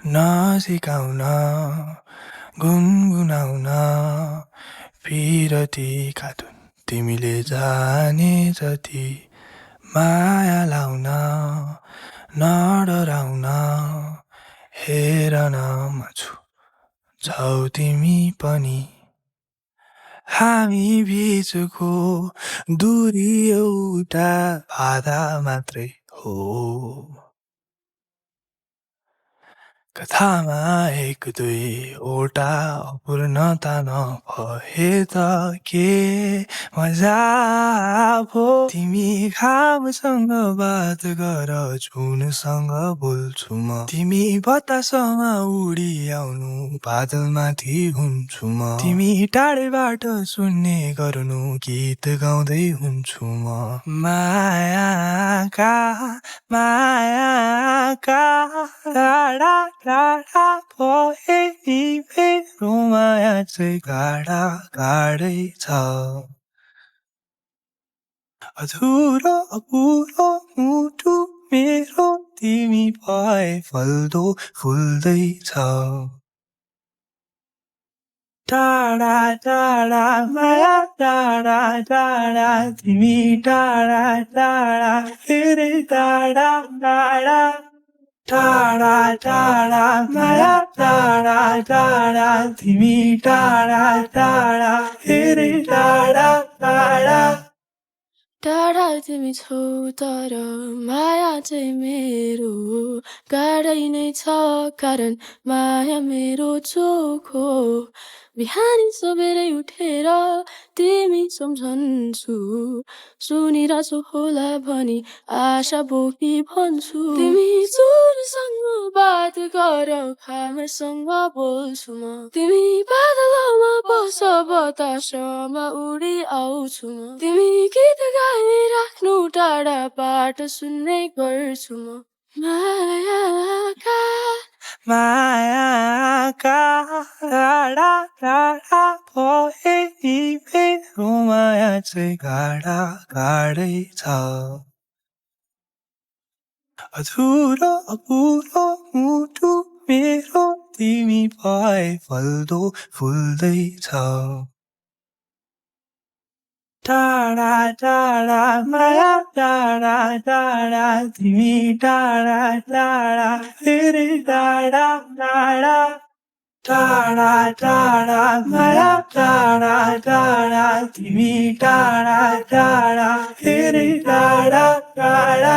नसिकाउन गुनगुनाउन पिरतीका धुन तिमीले जाने जति माया लाउन नडराउन हेर न म छौ तिमी पनि हामी बिचको दूरी एउटा बाधा मात्रै हो कथामा एक दुईवटा अपूर्णता नभए त के मजा भो तिमी घामसँग बात गर जुनसँग बोल्छु म तिमी बतासमा उडी आउनु बादलमाथि हुन्छु म तिमी टाढैबाट सुन्ने गर्नु गीत गाउँदै हुन्छु म मायाका टाढा टाढा भए नि मेरो माया चाहिँ गाढा गाढै छ अधुरो अपुरो मुटु मेरो तिमी भए फल्दो फुल्दैछ टाढा टाढा माया टाढा टाढा तिमी टाढा टाढा फेरि टाढा टाढा टाढा टाढा माया टाढा टाढा तिमी टाढा टाढा फेरि टाढा टाढा टाढा तिमी छौ तर माया चाहिँ मेरो गाडै नै छ कारण माया मेरो चोखो बिहानी सबेरै उठेर तिमी सम्झन्छु सुनिरहेछु होला भनी आशा बोकी भन्छु तिमी सुनसँग बात गर घामसँग बोल्छु म तिमी बादलमा बस बतासमा उडी आउँछु म तिमी गीत गाइराख्नु टाढाबाट सुन्ने गर्छु म मायाका टाढा टाढा भए नि मेरो माया चाहिँ गाढा गाढै छ अधुरो अपुरो मुटु मेरो तिमी भए फल्दो फुल्दैछ टाढा टाढा माया टाढा टाढा तिमी टाढा टाढा फेरि टाढा टाढा टाढा टाढा माया टाढा टाढा तिमी टाढा टाढा फेरि टाढा टाढा